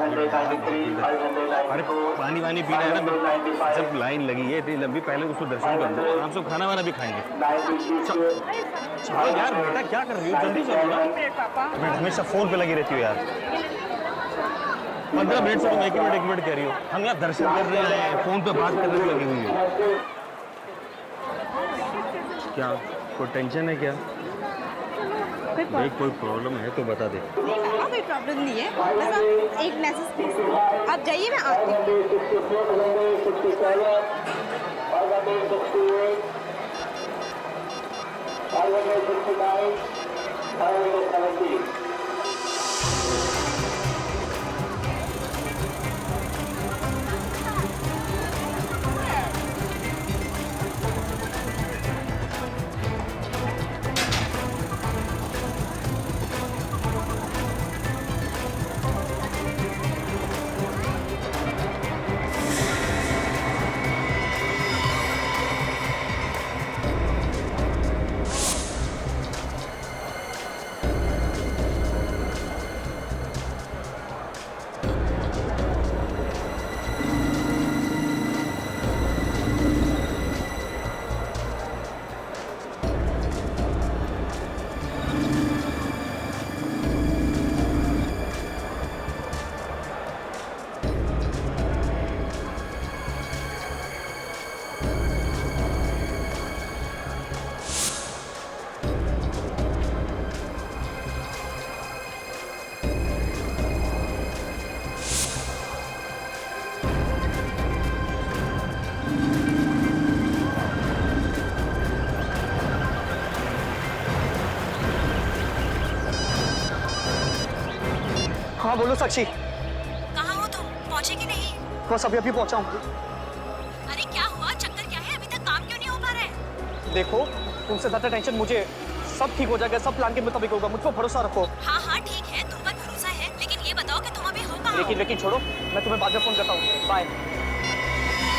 अरे पानी वानी पीना है ना, जब लाइन लगी है इतनी लंबी, पहले उसको दर्शन कर लो, आराम से खाना वाना भी खाएंगे। चलो यार बेटा, क्या कर रही हो, जल्दी चलो ना। मैं हमेशा फोन पे लगी रहती हूँ यार। 15 मिनट से तुम एक मिनट कह रही हो। हम यहाँ दर्शन कर रहे हैं, फोन पे बात करने में लगी हुई है। क्या कोई टेंशन है क्या? भाई कोई प्रॉब्लम है तो बता दे। पापा कोई प्रॉब्लम नहीं है, बस आप एक मैसेज भेज, आप जाइए, मैं आती हूँ। हाँ बोलो साक्षी। कहाँ हो तुम? पहुँचे कि नहीं? बस अभी पहुंचा हूँ। अरे क्या हुआ? चक्कर क्या है? अभी तक काम क्यों नहीं हो पा रहा है? देखो तुमसे ज्यादा टेंशन मुझे, सब ठीक हो जाएगा, सब प्लान के मुताबिक होगा, मुझ पर भरोसा रखो। हाँ हाँ ठीक है, तुम पर भरोसा है, लेकिन ये बताओ कि तुम अभी हो कहाँ? लेकिन छोड़ो, मैं तुम्हें बाद में फोन करता हूँ। बाय।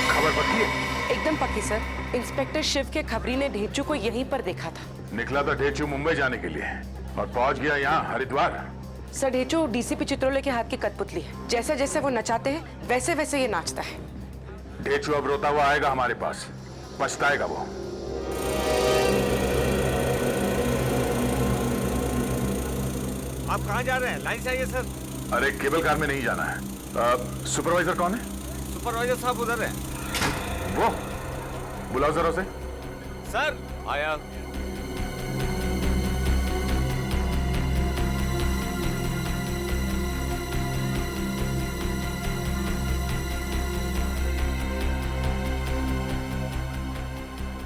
खबर पक्की है? एकदम पक्की सर। इंस्पेक्टर शिव के खबरी ने ढेचू को यहीं पर देखा था। निकला था ढेचू मुंबई जाने के लिए और पहुंच गया यहाँ हरिद्वार। सर ढेचू डीसीपी चित्रोले के हाथ की कठपुतली है, जैसे जैसे वो नचाते हैं वैसे वैसे ये नाचता है। ढेचू अब रोता हुआ आएगा हमारे पास, पछताएगा वो। आप कहाँ जा रहे हैं? लाइन से आइए सर। अरे केबल कार में नहीं जाना है। सुपरवाइजर कौन है? सुपरवाइजर साहब उधर हैं। वो बुलाओ जरा उसे। सर आया।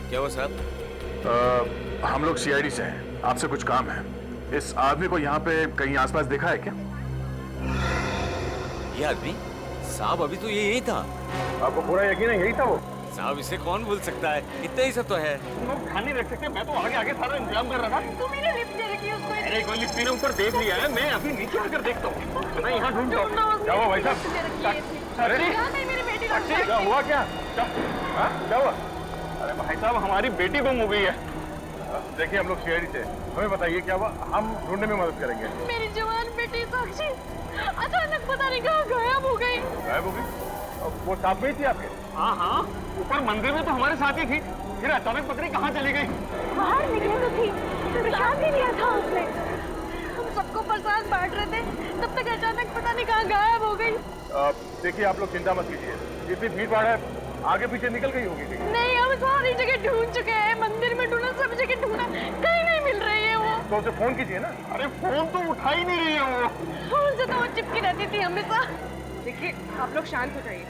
क्या हुआ साहब? हम लोग सीआईडी से हैं, आपसे कुछ काम है। इस आदमी को यहाँ पे कहीं आसपास देखा है क्या? ये आदमी साहब अभी तो ये यही था। आपको पूरा यकीन है यही था वो? साहब इसे कौन भूल सकता है, इतना ही सब तो है। तुम लोग ध्यान नहीं रख सकते? मैं तो आगे आगे सारा इंतजाम कर रहा था। तुमने लिफ्ट दे रखी है उसको। अरे कोई लिफ्ट ने ऊपर देख लिया है, मैं अभी नीचे आकर देखता हूँ। मैं यहाँ ढूंढता हूँ। क्या हुआ भाई साहब? अरे मेरी बेटी क्या हुआ? क्या हुआ? अरे भाई साहब हमारी बेटी गुम हो गई है। देखिए हम लोग सीआईडी से, हमें बताइए क्या हुआ, हम ढूंढने में मदद करेंगे। मेरी जवान बेटी साक्षी अचानक पता नहीं कहाँ गायब हो गई। गायब हो गई? वो साथ में ही थी आपके? हाँ, ऊपर मंदिर में तो हमारे साथ ही थी, फिर अचानक पता नहीं कहाँ चली गई। बाहर निकले तो थी, प्रसाद भी दिया था उसने, हम सबको प्रसाद बांट रहे थे, तब तक अचानक पता नहीं कहाँ गायब हो गई। देखिए आप लोग चिंता मत कीजिए, इतनी भीड़ भाड़ है, आगे पीछे निकल गई होगी कहीं। नहीं, हम सारी जगह ढूंढ चुके हैं, मंदिर में ढूंढा, सब जगह ढूंढा, कहीं नहीं मिल रही है वो। तो उसे फोन कीजिए ना। अरे फोन तो उठा ही नहीं रही है वो। फोन से तो वो चिपकी रहती थी हमेशा। देखिए आप लोग शांत हो जाइए,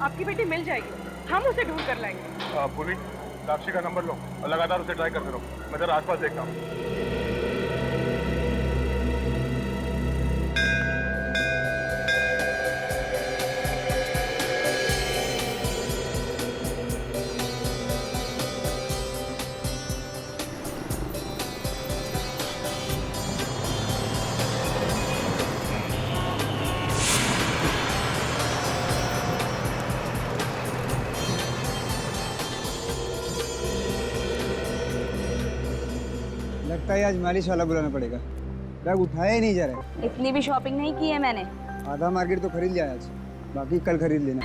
आपकी बेटी मिल जाएगी, हम उसे ढूंढ कर लाएंगे। पुलिस साक्षी का नंबर लो और लगातार उसे ट्राई करते रहो, मैं जरा आसपास देखता हूँ। लगता है आज मालिश वाला बुलाना पड़ेगा, बैग उठाया ही नहीं जा रहा है। इतनी भी शॉपिंग नहीं की है मैंने, आधा मार्केट तो खरीद लिया आज, बाकी कल खरीद लेना।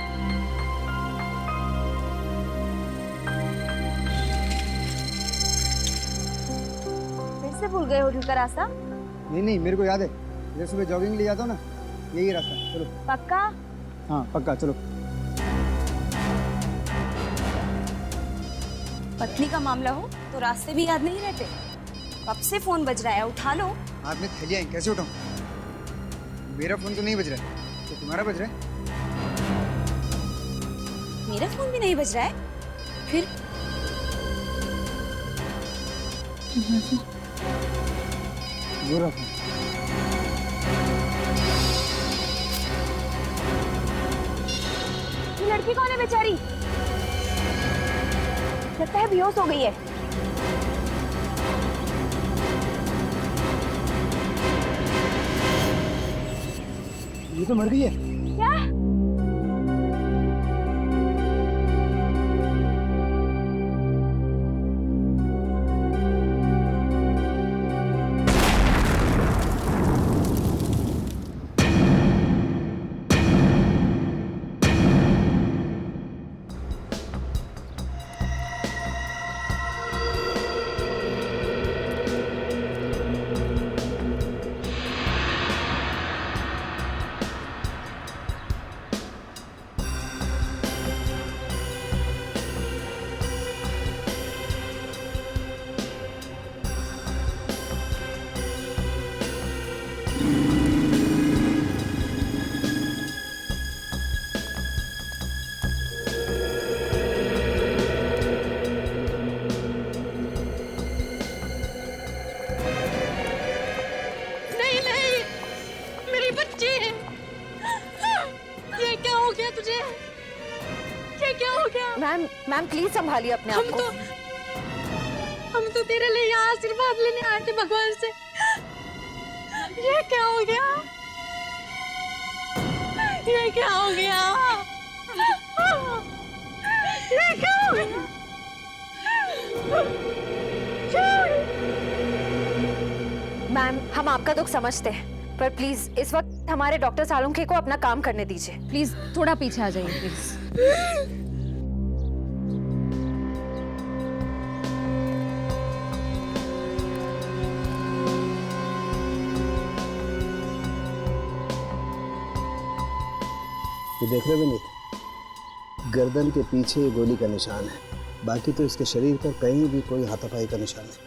फिर से भूल गए होटल का रास्ता? नहीं, मेरे को याद है, मैं सुबह जॉगिंग ले जाता हूँ ना, यही रास्ता। चलो। पक्का? हाँ पक्का, चलो। पत्नी का मामला हो तो रास्ते भी याद नहीं रहते। कब से फोन बज रहा है, उठा लो। हाथ में थैलियाँ हैं, कैसे उठाऊँ? मेरा फोन तो नहीं बज रहा है, तो तुम्हारा बज रहा है। मेरा फोन भी नहीं बज रहा है, फिर? बुरा फोन। ये लड़की कौन है बेचारी? लगता है बेहोश हो गई है। ये तो मर गई है। क्या? मैम प्लीज संभालिए अपने आप को। हम तो तेरे लिए यहाँ आशीर्वाद लेने आए थे भगवान से। ये क्या हो गया? ये क्या हो गया? ये क्या हो गया? मैम हम आपका दुख समझते हैं, पर प्लीज इस वक्त हमारे डॉक्टर सालुंखे को अपना काम करने दीजिए। प्लीज थोड़ा पीछे आ जाइए प्लीज। ये देख रहे हो विनीत, गर्दन के पीछे ये गोली का निशान है, बाकी तो इसके शरीर पर कहीं भी कोई हाथापाई का निशान नहीं।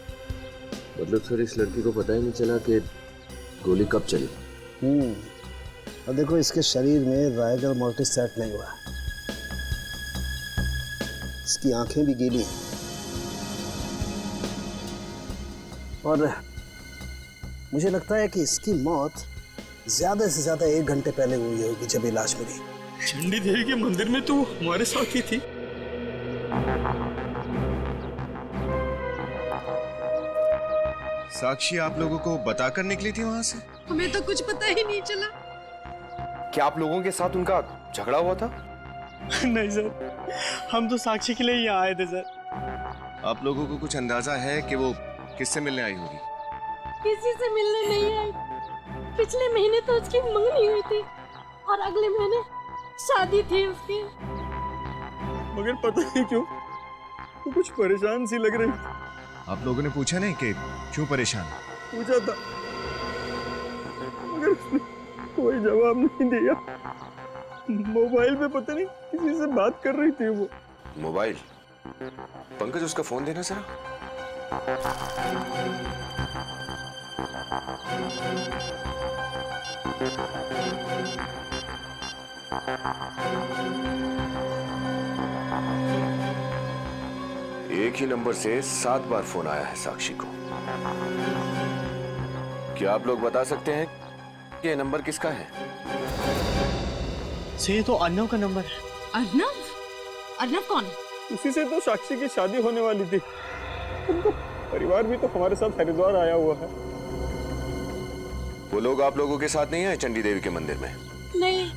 मतलब सर इस लड़की को पता ही नहीं चला कि गोली कब चली। और देखो इसके शरीर में रायगढ़ मोर्टिस सेट नहीं हुआ, इसकी आंखें भी गीली हैं और मुझे लगता है कि इसकी मौत ज्यादा से ज्यादा 1 घंटे पहले हुई होगी जब ये लाश मिली। चंडी देवी के मंदिर में तो हमारे साथ ही थी। साक्षी आप लोगों को बताकर निकली थी वहां से? हमें तो कुछ पता ही नहीं चला। क्या आप लोगों के साथ उनका झगड़ा हुआ था? नहीं सर, हम तो साक्षी के लिए यहाँ आए थे सर। आप लोगों को कुछ अंदाजा है कि वो किससे मिलने आई होगी? किसी से मिलने नहीं आई। पिछले महीने तो उसकी मंगनी हुई थी और अगले महीने शादी थी उसकी। मगर पता नहीं क्यों वो कुछ परेशान सी लग रही। आप लोगों ने पूछा नहीं कि क्यों परेशान? पूछा था मगर उसने कोई जवाब नहीं दिया। मोबाइल पे पता नहीं किसी से बात कर रही थी वो। मोबाइल? पंकज उसका फोन देना जरा। एक ही नंबर से 7 बार फोन आया है साक्षी को। क्या आप लोग बता सकते हैं कि ये नंबर किसका है? ये तो अर्नव का नंबर है। अर्नव? अर्नव कौन? उसी से तो साक्षी की शादी होने वाली थी। उनका परिवार भी तो हमारे साथ हरिद्वार आया हुआ है। वो लोग आप लोगों के साथ नहीं आए चंडी देवी के मंदिर में? नहीं।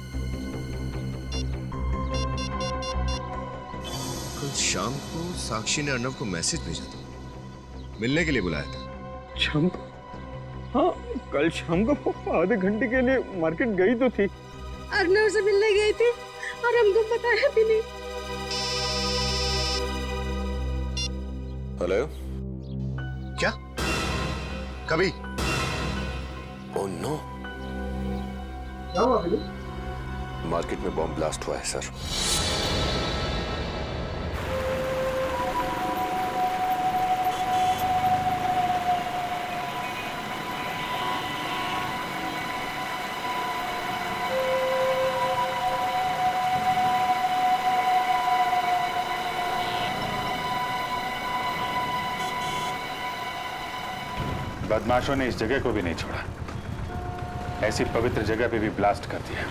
कल शाम को साक्षी ने अर्नव को मैसेज भेजा था, मिलने के लिए बुलाया था। शाम? हाँ, कल शाम को आधे घंटे के लिए मार्केट गई तो थी। अर्नव से मिलने गई थी और हमको बताया भी नहीं। हेलो, क्या? कभी? ओह नो, क्या हुआ फिर? मार्केट में बॉम्ब ब्लास्ट हुआ है सर। बदमाशों ने इस जगह को भी नहीं छोड़ा, ऐसी पवित्र जगह पे भी ब्लास्ट कर दिया।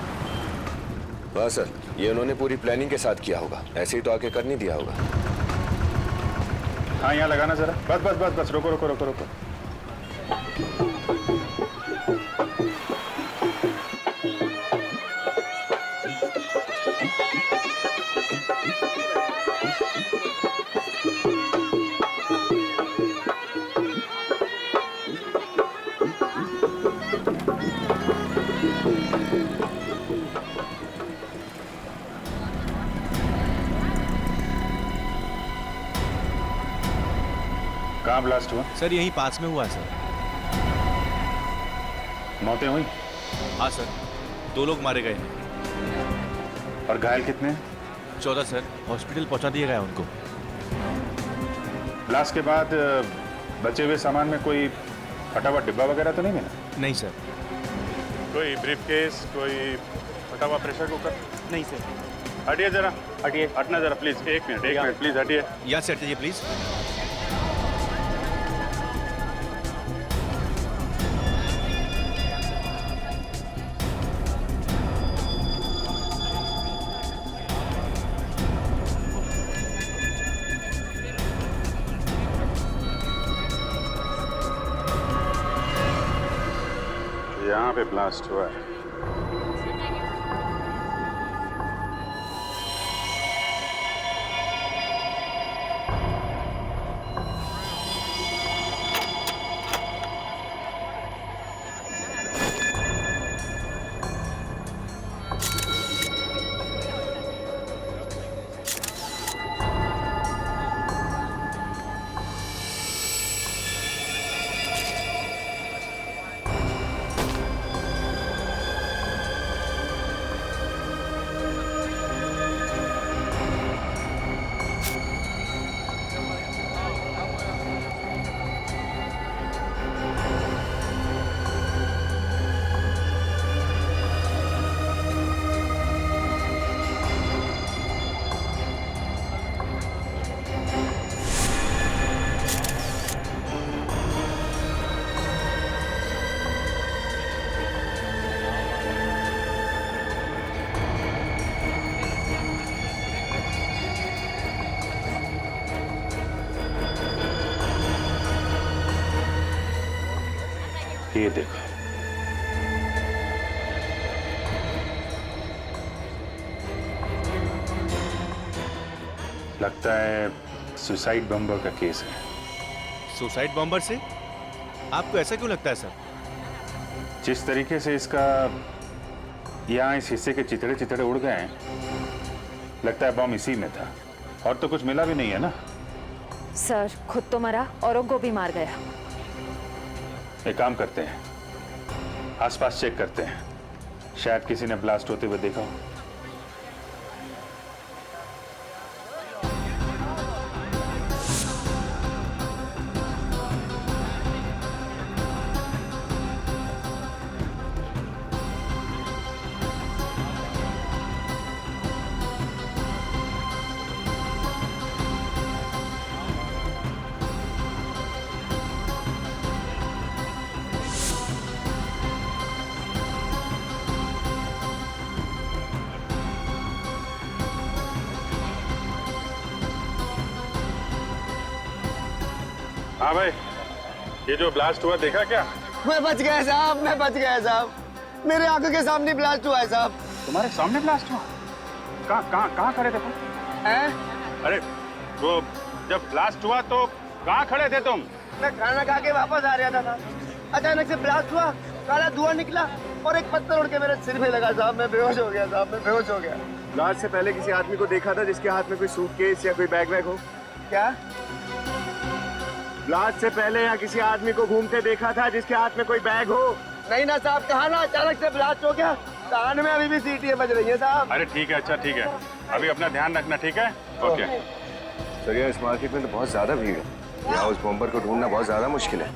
वाह सर, ये उन्होंने पूरी प्लानिंग के साथ किया होगा, ऐसे ही तो आके कर नहीं दिया होगा। हाँ, यहाँ लगाना जरा। बस बस बस बस, रोको रोको रोको रोको। कहाँ ब्लास्ट हुआ? सर यहीं पास में हुआ सर। मौतें हुई? हाँ सर, 2 लोग मारे गए। और घायल कितने? 14 सर, हॉस्पिटल पहुंचा दिया गया उनको। ब्लास्ट के बाद बचे हुए सामान में कोई फटा हुआ डिब्बा वगैरह तो नहीं मिला? नहीं सर। कोई ब्रीफकेस, कोई फटा हुआ प्रेशर कुकर? नहीं सर। हटिए जरा, हटिए, हटना जरा प्लीज। एक मिनट प्लीज हटिए। यहाँ से हटिए प्लीज। यहाँ पे ब्लास्ट हुआ है। ये देखो, लगता है सुसाइड बम्बर का केस है। सुसाइड बॉम्बर से? आपको ऐसा क्यों लगता है सर? जिस तरीके से इसका यहाँ इस हिस्से के चितड़े चितड़े उड़ गए हैं, लगता है बम इसी में था। और तो कुछ मिला भी नहीं है ना? सर खुद तो मरा औरों को भी मार गया। एक काम करते हैं, आसपास चेक करते हैं, शायद किसी ने ब्लास्ट होते हुए देखा हो। हाँ भाई, ये जो ब्लास्ट हुआ देखा क्या? मैं बच गया साहब, मैं बच गया साहब। मेरे आंखों के सामने ब्लास्ट हुआ है साहब। तुम्हारे सामने ब्लास्ट हुआ? कहाँ खड़े थे तुम? अरे वो जब ब्लास्ट हुआ तो कहाँ खड़े थे तुम? मैं खाना खा के वापस आ रहा था साहब। अचानक से ब्लास्ट हुआ, काला धुआं निकला, और एक पत्थर उड़ के मेरे सिर पे लगा साहब। मैं बेहोश हो गया साहब, मैं बेहोश हो गया। ब्लास्ट से पहले किसी आदमी को देखा था जिसके हाथ में कोई सूटकेस या कोई बैग वैग हो? क्या? ब्लास्ट से पहले या किसी आदमी को घूमते देखा था जिसके हाथ में कोई बैग हो? नहीं ना साहब, कहा ना अचानक से ब्लास्ट हो गया। कान में अभी भी सीटियां बज रही है साहब। अरे ठीक है, अच्छा ठीक है, अभी अपना ध्यान रखना, ठीक है? ओके। सर यार, इस मार्केट में तो बहुत ज्यादा भीड़ है, यहाँ उस बॉम्बर को ढूंढना बहुत ज्यादा मुश्किल है।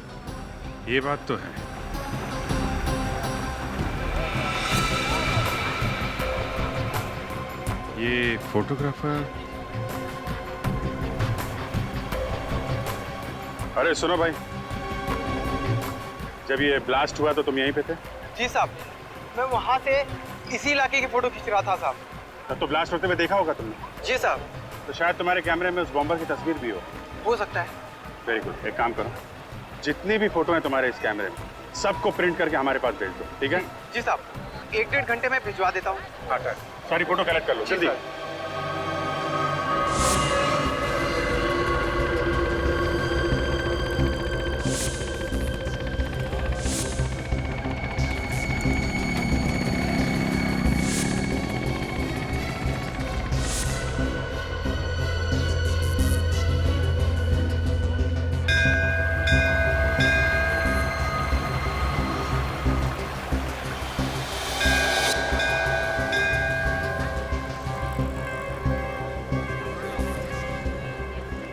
ये बात तो है। ये फोटोग्राफर, अरे सुनो भाई, जब ये ब्लास्ट हुआ तो तुम यहीं पे थे? जी साहब, मैं वहाँ से इसी इलाके की फोटो खींच रहा था साहब। तब तो ब्लास्ट होते हुए देखा होगा तुमने? जी साहब। तो शायद तुम्हारे कैमरे में उस बॉम्बर की तस्वीर भी हो सकता है। वेरी गुड, एक काम करो, जितनी भी फोटो हैं तुम्हारे इस कैमरे में सबको प्रिंट करके हमारे पास भेज दो, ठीक है? जी साहब, 1-1.5 घंटे में भिजवा देता हूँ। हाँ सर, सारी फोटो कलेक्ट कर लो जल्दी।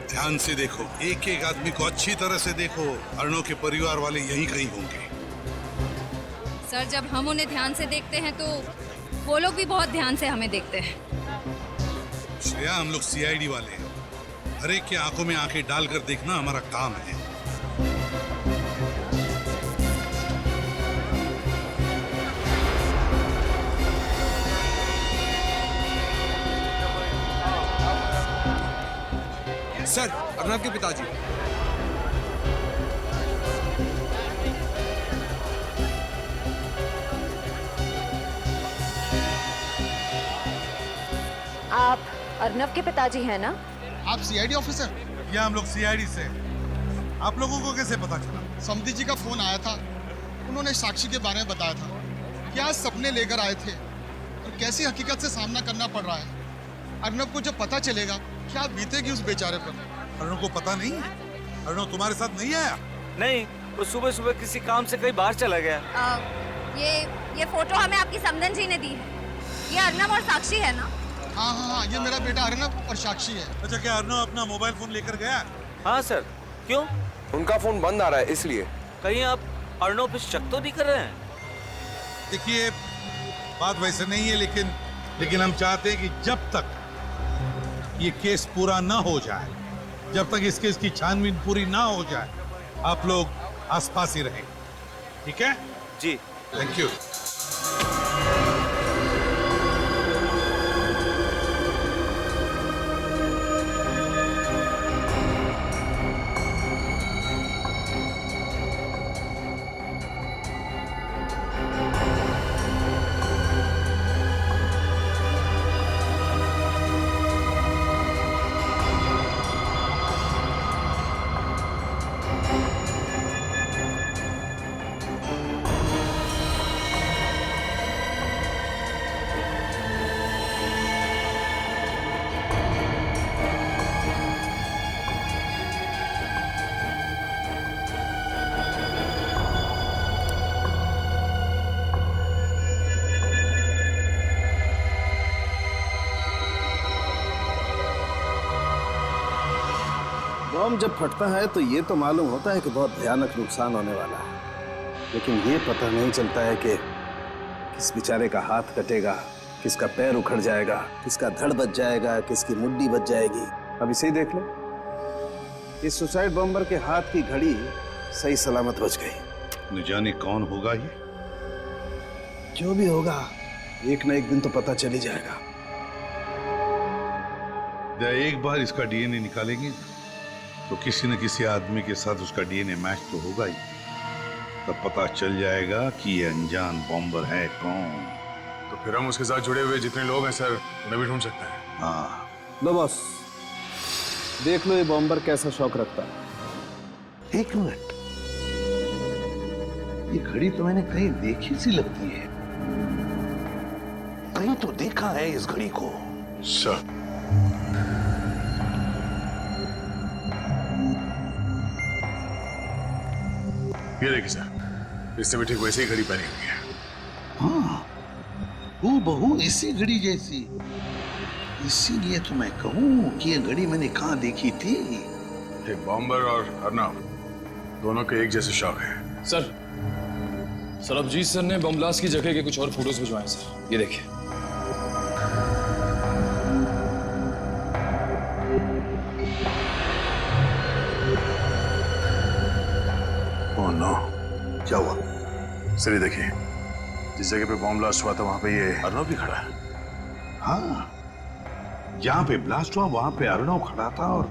ध्यान से देखो, एक एक आदमी को अच्छी तरह से देखो। अर्णव के परिवार वाले यहीं कहीं होंगे। सर, जब हम उन्हें ध्यान से देखते हैं तो वो लोग भी बहुत ध्यान से हमें देखते हैं। श्रेया, हम लोग सीआईडी वाले हैं, हर एक की आंखों में आंखें डालकर देखना हमारा काम है। सर, अर्नव के पिताजी। आप अर्नव के पिताजी हैं ना? आप सीआईडी ऑफिसर? या हम लोग सीआईडी से। आप लोगों को कैसे पता चला? समधी जी का फोन आया था, उन्होंने साक्षी के बारे में बताया था। क्या सपने लेकर आए थे और कैसी हकीकत से सामना करना पड़ रहा है। अर्नव को जब पता चलेगा क्या बीतेगी उस बेचारे पर। अर्णव को पता नहीं? अर्णव तुम्हारे साथ नहीं आया? नहीं, वो सुबह सुबह किसी काम से कहीं बाहर चला गया। ये फोटो हमें आपकी समधन जी ने दी है। ये अर्नव और साक्षी है ना? हाँ हाँ हाँ, ये मेरा बेटा अर्नव और साक्षी है। अच्छा, क्या अर्णव अपना मोबाइल फोन लेकर गया? हाँ सर। क्यों? उनका फोन बंद आ रहा है इसलिए। कहीं आप अर्णव पे शक तो नहीं कर रहे हैं? देखिए, बात वैसे नहीं है, लेकिन हम चाहते हैं कि जब तक ये केस पूरा ना हो जाए, जब तक इस केस की छानबीन पूरी ना हो जाए, आप लोग आसपास ही रहें, ठीक है? जी। Thank you. बम जब फटता है तो ये तो मालूम होता है कि बहुत भयानक नुकसान होने वाला है, लेकिन ये पता नहीं चलता है कि किस बेचारे का हाथ कटेगा, किसका पैर उखड़ जाएगा, किसका धड़ बच जाएगा, किसकी मुड्डी बच जाएगी। अब इसे ही देख लो, इस सुसाइड बॉम्बर के हाथ की घड़ी सही सलामत बच गई। न जाने कौन होगा ये। जो भी होगा, एक न एक दिन तो पता चल ही जाएगा। एक बार इसका डीएनए निकालेंगे तो किसी न किसी आदमी के साथ उसका डीएनए मैच तो होगा ही। तब पता चल जाएगा कि ये अनजान बॉम्बर है कौन। तो फिर हम उसके साथ जुड़े हुए जितने लोग हैं सर, उन्हें भी ढूंढ सकते हैं। हाँ, लो बॉस, देख लो ये बॉम्बर कैसा शौक रखता है। एक मिनट, ये घड़ी तो मैंने कहीं देखी सी लगती है, कहीं तो देखा है इस घड़ी को। सर, ये देखिए सर, इससे भी ठीक वैसे ही घड़ी पहनी हुई है। हाँ, वो बहू इसी घड़ी जैसी। इसीलिए तो मैं कहूँ कि ये घड़ी मैंने कहाँ देखी थी। ये बॉम्बर और अर्नब दोनों के एक जैसे शौक है। सर, सरबजीत सर ने बम ब्लास्ट की जगह के कुछ और फोटोज भिजवाए सर, ये देखिए। ओह नो, क्या हुआ? सर ये देखिए, जिस जगह पे बॉम्ब ब्लास्ट हुआ था वहां पे ये अर्नब भी खड़ा है। हाँ, जहाँ पे ब्लास्ट हुआ वहां पे अर्नब खड़ा था और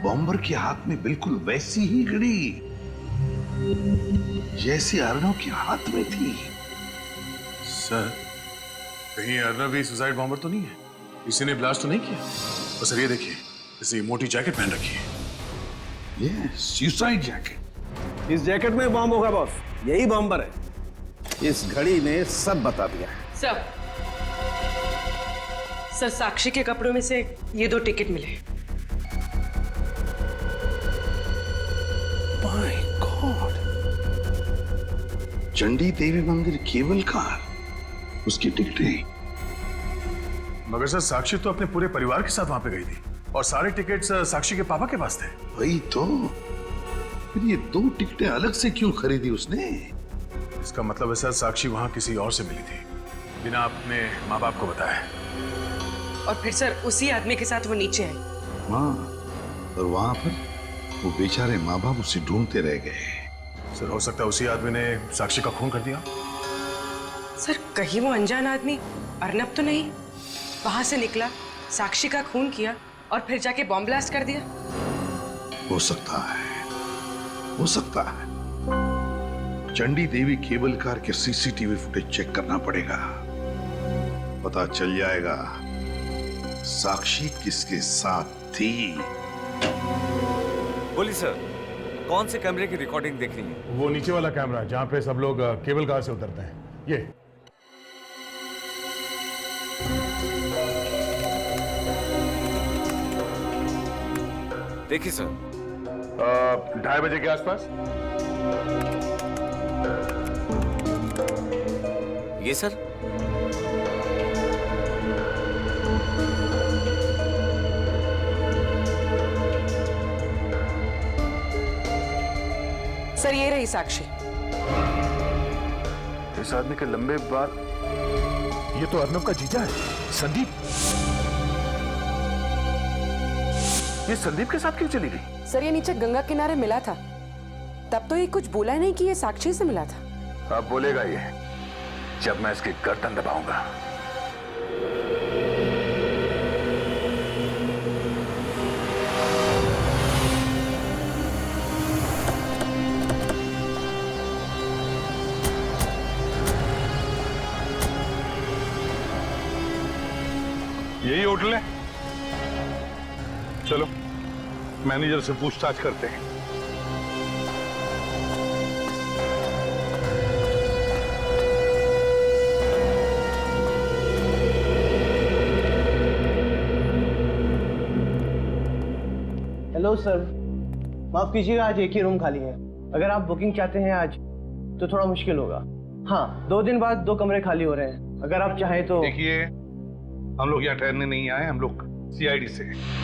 बॉम्बर के हाथ में बिल्कुल वैसी ही घड़ी जैसे अर्नब के हाथ में थी। सर, कहीं अर्नब भी सुसाइड बॉम्बर तो नहीं है? किसी ने ब्लास्ट तो नहीं किया? और सर ये देखिए, इसे मोटी जैकेट पहन रखी है। ये सुसाइड जैकेट। इस जैकेट में बॉम्ब होगा बॉस, यही बॉम्बर है। इस घड़ी ने सब बता दिया। सर साक्षी के कपड़ों में से ये 2 टिकट मिले। माय गॉड, चंडी देवी मंदिर केबल कार, उसकी टिकटें। मगर सर साक्षी तो अपने पूरे परिवार के साथ वहां पे गई थी और सारे टिकट्स साक्षी के पापा के पास थे। वही तो, फिर ये 2 टिकटें अलग से क्यों खरीदी उसने? इसका मतलब है सर साक्षी वहां किसी और से मिली थी बिना अपने माँ बाप को बताए। और फिर सर उसी आदमी के साथ वो नीचे आई। हाँ, और वहां पर वो बेचारे माँ बाप उसे ढूंढते रह गए। सर हो सकता है उसी आदमी ने साक्षी का खून कर दिया। सर कहीं वो अनजान आदमी अर्नब तो नहीं वहां से निकला, साक्षी का खून किया और फिर जाके बॉम्ब ब्लास्ट कर दिया? हो सकता है, हो सकता है। चंडी देवी केबल कार के सीसीटीवी फुटेज चेक करना पड़ेगा, पता चल जाएगा साक्षी किसके साथ थी। बोलिए सर, कौन से कैमरे की रिकॉर्डिंग देख रही है? वो नीचे वाला कैमरा जहाँ पे सब लोग केबल कार से उतरते हैं, ये। देखिए सर, 2:30 बजे के आसपास। ये सर, सर ये रही साक्षी। इस आदमी के लंबे बाल, ये तो अर्नब का जीजा है, संदीप। ये संदीप के साथ क्यों चली गई? सर ये नीचे गंगा किनारे मिला था, तब तो ये कुछ बोला नहीं कि ये साक्षी से मिला था। अब बोलेगा ये जब मैं इसकी गर्दन दबाऊंगा। यही होटल है? चलो मैनेजर से पूछताछ करते हैं। हेलो सर, माफ कीजिएगा, आज एक ही रूम खाली है। अगर आप बुकिंग चाहते हैं आज तो थोड़ा मुश्किल होगा। हाँ, 2 दिन बाद 2 कमरे खाली हो रहे हैं, अगर आप चाहें तो। देखिए, हम लोग यहाँ ठहरने नहीं आए, हम लोग सीआईडी से हैं।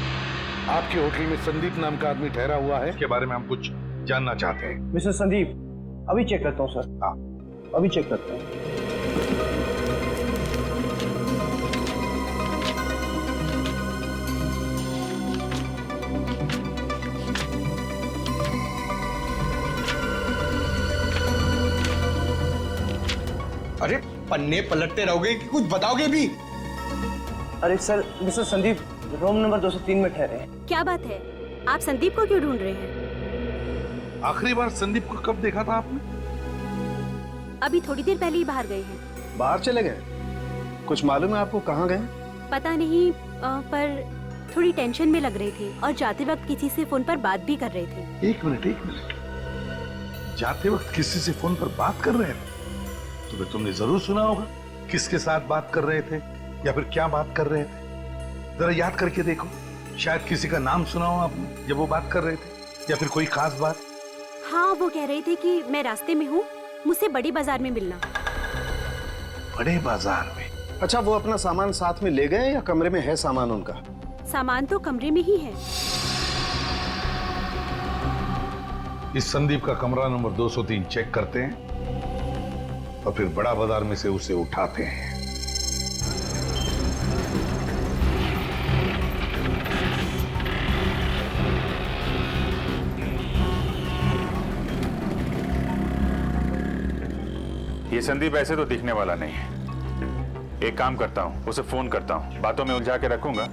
आपके होटल में संदीप नाम का आदमी ठहरा हुआ है, इसके बारे में हम कुछ जानना चाहते हैं। मिस्टर संदीप, अभी चेक करता हूँ सर। हाँ, अभी चेक करता हूँ। अरे पन्ने पलटते रहोगे कि कुछ बताओगे भी? अरे sir, mister Sandeep room number 203 में ठहरे हैं। क्या बात है, आप संदीप को क्यों ढूंढ रहे हैं? आखिरी बार संदीप को कब देखा था आपने? अभी थोड़ी देर पहले ही बाहर गए हैं। बाहर चले गए? कुछ मालूम है आपको कहाँ गए? पता नहीं, पर थोड़ी टेंशन में लग रहे थे और जाते वक्त किसी से फोन पर बात भी कर रहे थे। एक मिनट, जाते वक्त किसी से फोन पर बात कर रहे थे? तो तुमने जरूर सुना होगा किसके साथ बात कर रहे थे या फिर क्या बात कर रहे थे। जरा याद करके देखो, शायद किसी का नाम सुना हो आपने जब वो बात कर रहे थे, या फिर कोई खास बात। हाँ, वो कह रहे थे कि मैं रास्ते में हूँ, मुझसे बड़ी बाजार में मिलना। बड़े बाजार में? अच्छा, वो अपना सामान साथ में ले गए या कमरे में है सामान उनका? सामान तो कमरे में ही है। इस संदीप का कमरा नंबर 203 चेक करते हैं और फिर बड़ा बाजार में से उसे उठाते हैं। ये संदीप ऐसे तो दिखने वाला नहीं है। एक काम करता हूँ, उसे फोन करता हूँ, बातों में उलझा के रखूंगा।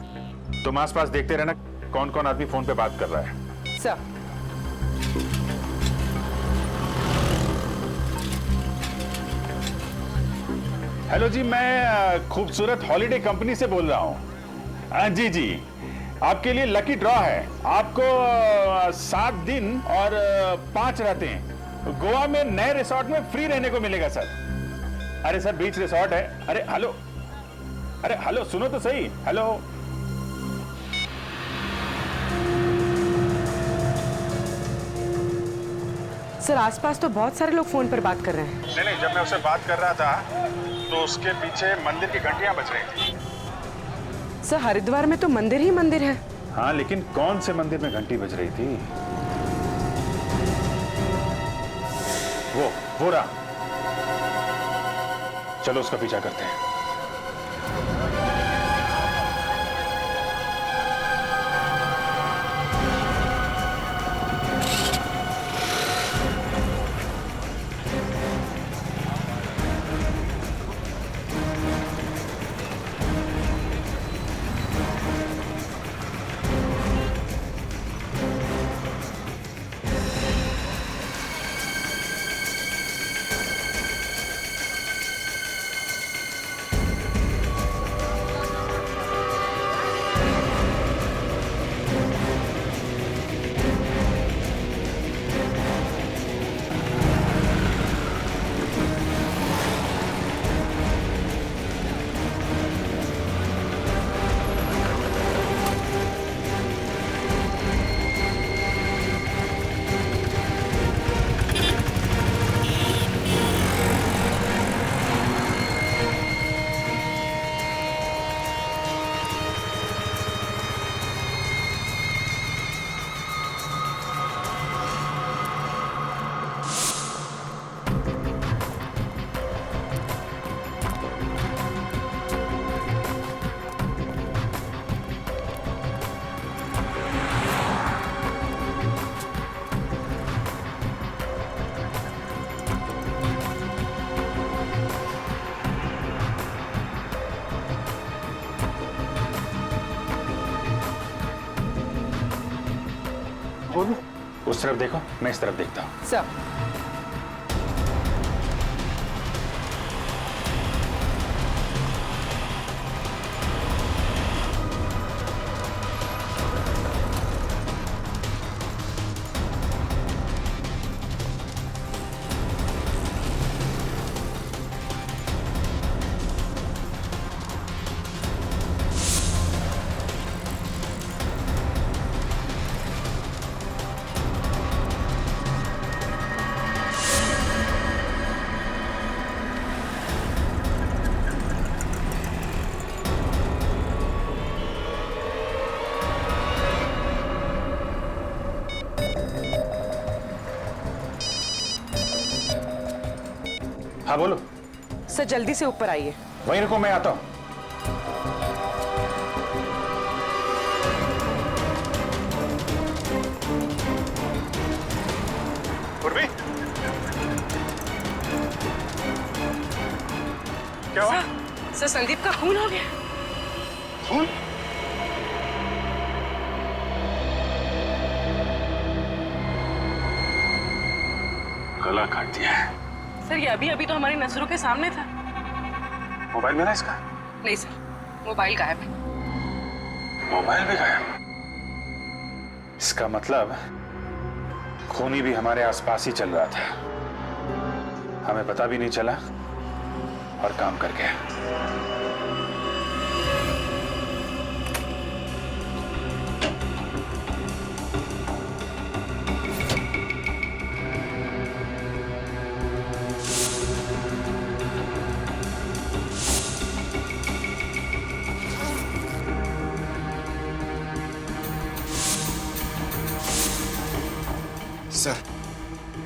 तुम आसपास देखते रहना कौन कौन आदमी फोन पे बात कर रहा है। सर। हेलो जी, मैं खूबसूरत हॉलिडे कंपनी से बोल रहा हूँ। जी जी, आपके लिए लकी ड्रॉ है। आपको 7 दिन और 5 रातें गोवा में नए रिसोर्ट में फ्री रहने को मिलेगा सर। अरे सर, बीच रिसोर्ट है। अरे हेलो, सुनो तो सही। हेलो। सर, आसपास तो बहुत सारे लोग फोन पर बात कर रहे हैं। नहीं, जब मैं उससे बात कर रहा था तो उसके पीछे मंदिर की घंटियां बज रही थी। सर, हरिद्वार में तो मंदिर ही मंदिर है। हाँ, लेकिन कौन से मंदिर में घंटी बज रही थी? वो रहा। चलो उसका पीछा करते हैं। उस तरफ देखो, मैं इस तरफ देखता हूँ। सर। हाँ बोलो। सर, जल्दी से ऊपर आइए। वहीं रुको, मैं आता हूँ। उर्वी, क्या हुआ? सर, संदीप का खून हो गया। खून? गला काट दिया है। सर, ये अभी अभी तो हमारी नजरों के सामने था। मोबाइल मिला इसका? नहीं सर, मोबाइल गायब है। मोबाइल भी गायब? इसका मतलब खूनी भी हमारे आसपास ही चल रहा था, हमें पता भी नहीं चला और काम कर गया।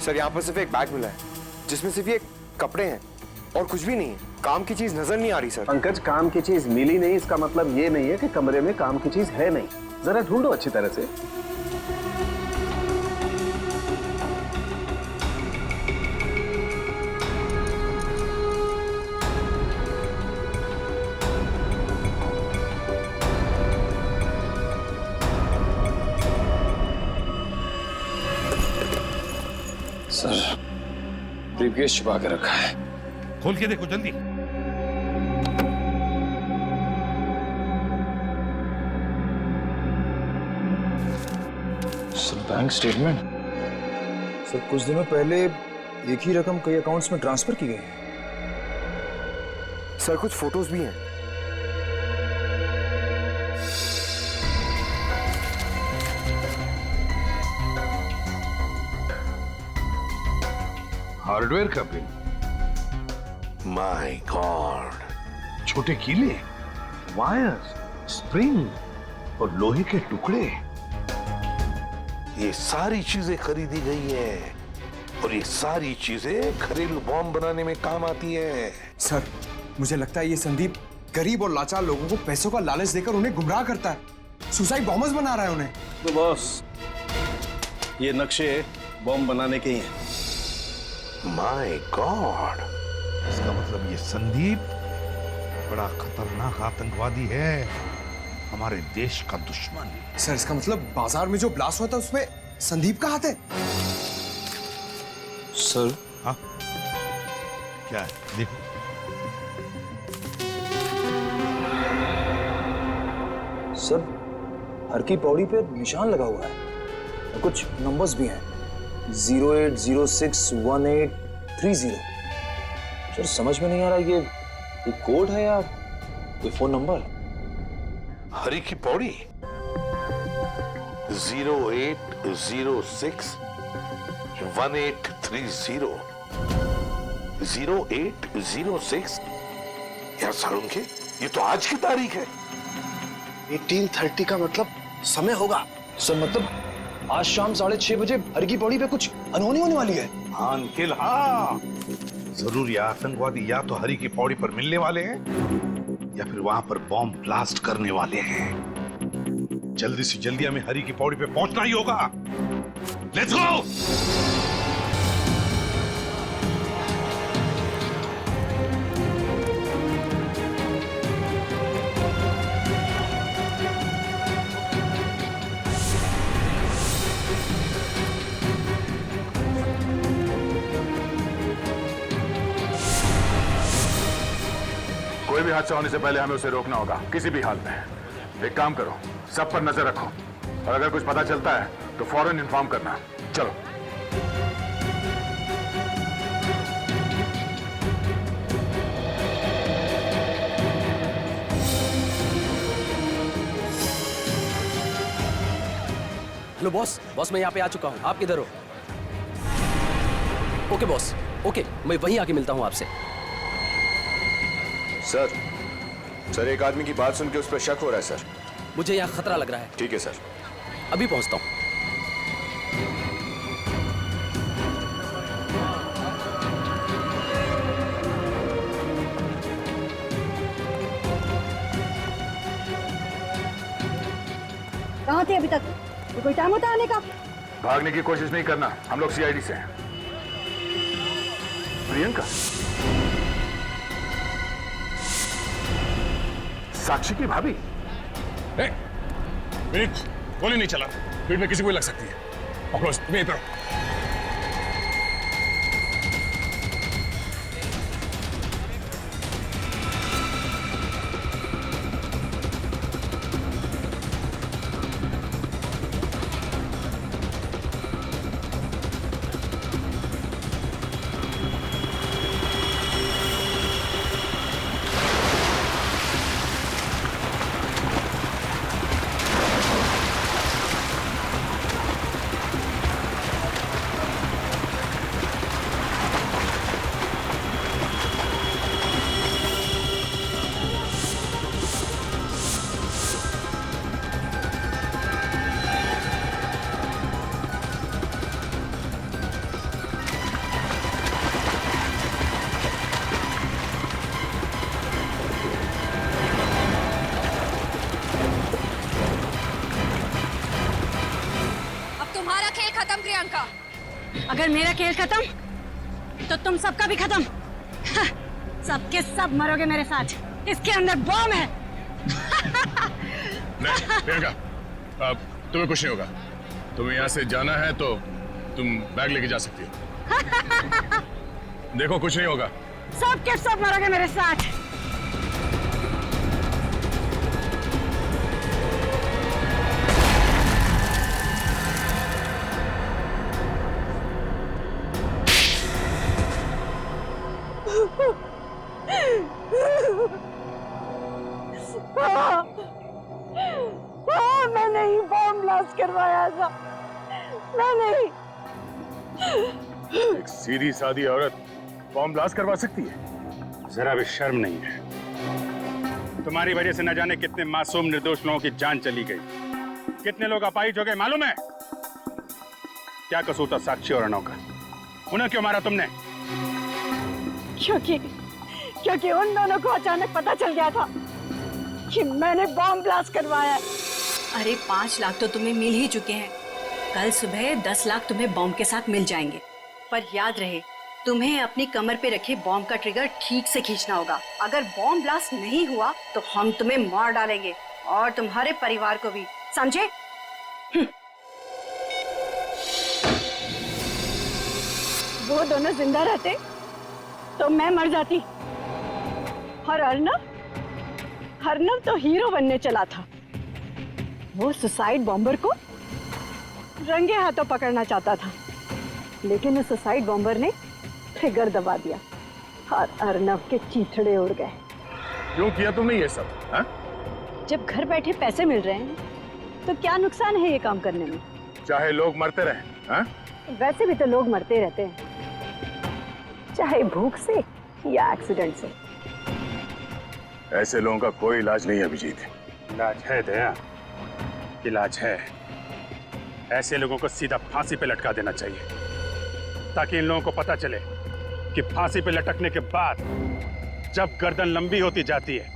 सर यहाँ पर सिर्फ एक बैग मिला है जिसमें सिर्फ ये कपड़े हैं और कुछ भी नहीं है। काम की चीज नजर नहीं आ रही सर। पंकज, काम की चीज मिली नहीं इसका मतलब ये नहीं है कि कमरे में काम की चीज है नहीं। जरा ढूंढो अच्छी तरह से। सर, ब्रीफकेस छुपा के रखा है। खोल के देखो जल्दी। Sir, bank statement. सर, कुछ दिनों पहले एक ही रकम कई अकाउंट्स में ट्रांसफर की गई है। सर, कुछ फोटोज भी हैं। हार्डवेयर का बिल। माय गॉड, छोटे कीले, वायर्स, स्प्रिंग और लोहे के टुकड़े, ये सारी चीजें खरीदी गई हैं और ये सारी चीजें घरेलू बॉम्ब बनाने में काम आती हैं। सर, मुझे लगता है ये संदीप गरीब और लाचार लोगों को पैसों का लालच देकर उन्हें गुमराह करता है। सुसाइड बॉम्बर्स बना रहा है उन्हें। तो बॉस, ये नक्शे बॉम्ब बनाने के ही हैं। माय गॉड, इसका मतलब ये संदीप बड़ा खतरनाक आतंकवादी है, हमारे देश का दुश्मन। सर, इसका मतलब बाजार में जो ब्लास्ट हुआ था उसमें संदीप का हाथ है। सर, हाँ क्या है? देखो। सर, हर की पौड़ी पे निशान लगा हुआ है और कुछ नंबर्स भी हैं। 08061830। सर, समझ में नहीं आ रहा ये कोड है या कोई फोन नंबर। हरी की पौड़ी 08061830। 0806 यार सालुंखे, ये तो आज की तारीख है। 1830 का मतलब समय होगा। सर, मतलब आज शाम 6:30 बजे हर की पौड़ी पे कुछ अनहोनी होने वाली है। हाँ अंकिल, हाँ जरूर ये आतंकवादी या तो हरी की पौड़ी पर मिलने वाले हैं या फिर वहां पर बॉम्ब ब्लास्ट करने वाले हैं। जल्दी से जल्दी हमें हरी की पौड़ी पे पहुंचना ही होगा। Let's go. कोई भी हादसा होने से पहले हमें उसे रोकना होगा, किसी भी हाल में। एक काम करो, सब पर नजर रखो और अगर कुछ पता चलता है तो फौरन इन्फॉर्म करना। चलो। हेलो बॉस, मैं यहाँ पे आ चुका हूँ। आप किधर हो? ओके बॉस, ओके, मैं वहीं आके मिलता हूँ आपसे। सर, एक आदमी की बात सुन के उस पर शक हो रहा है सर। मुझे यहाँ खतरा लग रहा है। ठीक है सर, अभी पहुँचता हूँ। कहाँ थे अभी तक? तो कोई टाइम होता आने का? भागने की कोशिश नहीं करना, हम लोग सीआईडी से हैं। प्रियंका, साक्षी की भाभी। विनीत, गोली नहीं चला, भीड़ में किसी को लग सकती है। पकड़ो, तुम यहीं पे रहो। प्रियंका। अगर मेरा खेल खत्म तो तुम सबका भी खत्म। सबके सब मरोगे मेरे साथ। इसके अंदर बम है। नहीं प्रियंका, तुम्हें कुछ नहीं होगा। तुम्हें यहाँ से जाना है तो तुम बैग लेके जा सकती हो। देखो कुछ नहीं होगा। सबके सब मरोगे मेरे साथ। मैं नहीं बॉम्ब ब्लास्ट करवाया था। मैं नहीं। एक सीधी सादी औरत बॉम्ब ब्लास्ट करवा सकती है? जरा भी शर्म नहीं है। तुम्हारी वजह से न जाने कितने मासूम निर्दोष लोगों की जान चली गई, कितने लोग अपाहिज हो गए मालूम है? क्या कसूर था साक्षी और अर्णव का? उन्हें क्यों मारा तुमने? क्योंकि उन दोनों को अचानक पता चल गया था कि मैंने बॉम्ब ब्लास्ट करवाया है। अरे 5 लाख तो तुम्हें मिल ही चुके हैं। कल सुबह 10 लाख तुम्हें बॉम्ब के साथ मिल जाएंगे। पर याद रहे, तुम्हें अपनी कमर पे रखे बॉम्ब का ट्रिगर ठीक से खींचना होगा। अगर बॉम्ब ब्लास्ट नहीं हुआ तो हम तुम्हें मार डालेंगे और तुम्हारे परिवार को भी, समझे? वो दोनों जिंदा रहते तो मैं मर जाती। और अर्नव तो हीरो बनने चला था। वो सुसाइड बॉम्बर को रंगे हाथों पकड़ना चाहता था, लेकिन उस सुसाइड बॉम्बर ने ट्रिगर दबा दिया और अर्नव के चीथड़े उड़ गए। क्यों किया तुमने ये सब? हा? जब घर बैठे पैसे मिल रहे हैं तो क्या नुकसान है ये काम करने में? चाहे लोग मरते रहे। हा? वैसे भी तो लोग मरते रहते हैं, चाहे भूख से या एक्सीडेंट से। ऐसे लोगों का कोई इलाज नहीं है अभिजीत। इलाज है दया, इलाज है। ऐसे लोगों को सीधा फांसी पे लटका देना चाहिए, ताकि इन लोगों को पता चले कि फांसी पे लटकने के बाद जब गर्दन लंबी होती जाती है,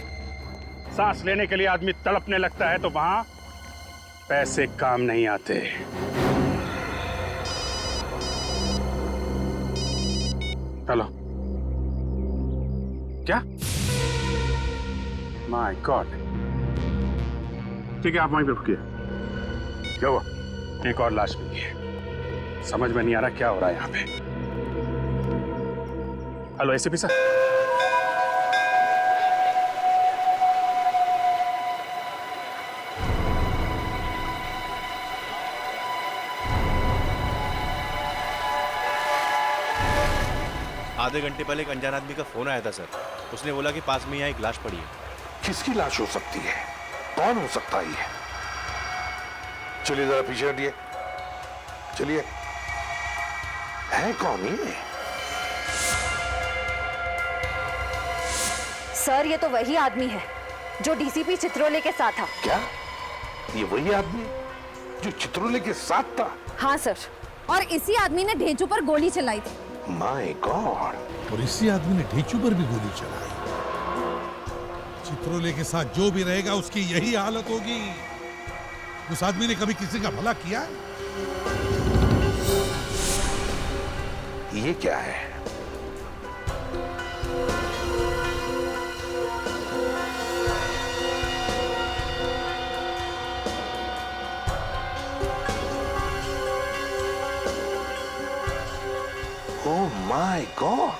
सांस लेने के लिए आदमी तड़पने लगता है, तो वहां पैसे काम नहीं आते। चलो। क्या? My God. ठीक है, आप वहीं पे रुकिए। क्या हुआ? एक और लाश मिली है। समझ में नहीं आ रहा क्या हो रहा है यहाँ पे। Hello ACP sir. आधे घंटे पहले एक अनजान आदमी का फोन आया था सर। उसने बोला कि पास में यहाँ एक लाश पड़ी है। किसकी लाश हो सकती है? कौन हो सकता है ये? चलिए जरा पीछे हटिए। चलिए, है कौन ये? सर, ये तो वही आदमी है जो डीसीपी चित्रोले के साथ था। क्या ये वही आदमी है जो चित्रोले के साथ था? हाँ सर, और इसी आदमी ने ढेंचू पर गोली चलाई थी। My God! और इसी आदमी ने ढेंचू पर भी गोली चलाई। चित्रोले के साथ जो भी रहेगा उसकी यही हालत होगी। उस आदमी ने कभी किसी का भला किया है? ये क्या है? Oh my God!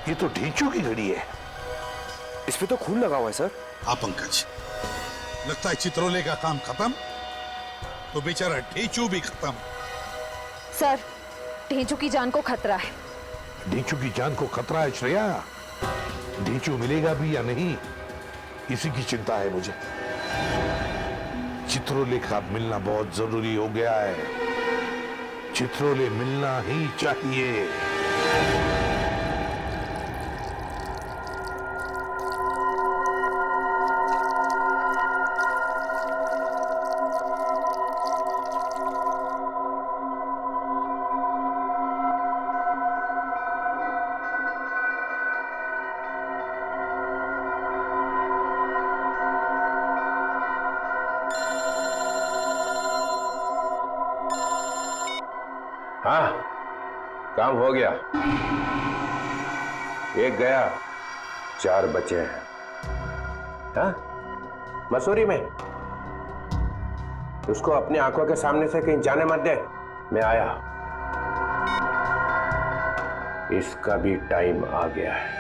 ये तो ढेंचू की घड़ी है। इस पे तो खून लगा हुआ है सर। हाँ पंकज, लगता है चित्रोले का काम खत्म तो बेचारा ढेंचू भी खत्म। सर, ढेंचू की जान को खतरा है। ढेंचू की जान को खतरा है श्रेया? ढेंचू मिलेगा भी या नहीं, इसी की चिंता है मुझे। चित्रोले का मिलना बहुत जरूरी हो गया है। चित्रोले मिलना ही चाहिए। काम हो गया। एक गया, 4 बचे हैं। हाँ, मसूरी में। उसको अपनी आंखों के सामने से कहीं जाने मत दे। मैं आया। इसका भी टाइम आ गया है।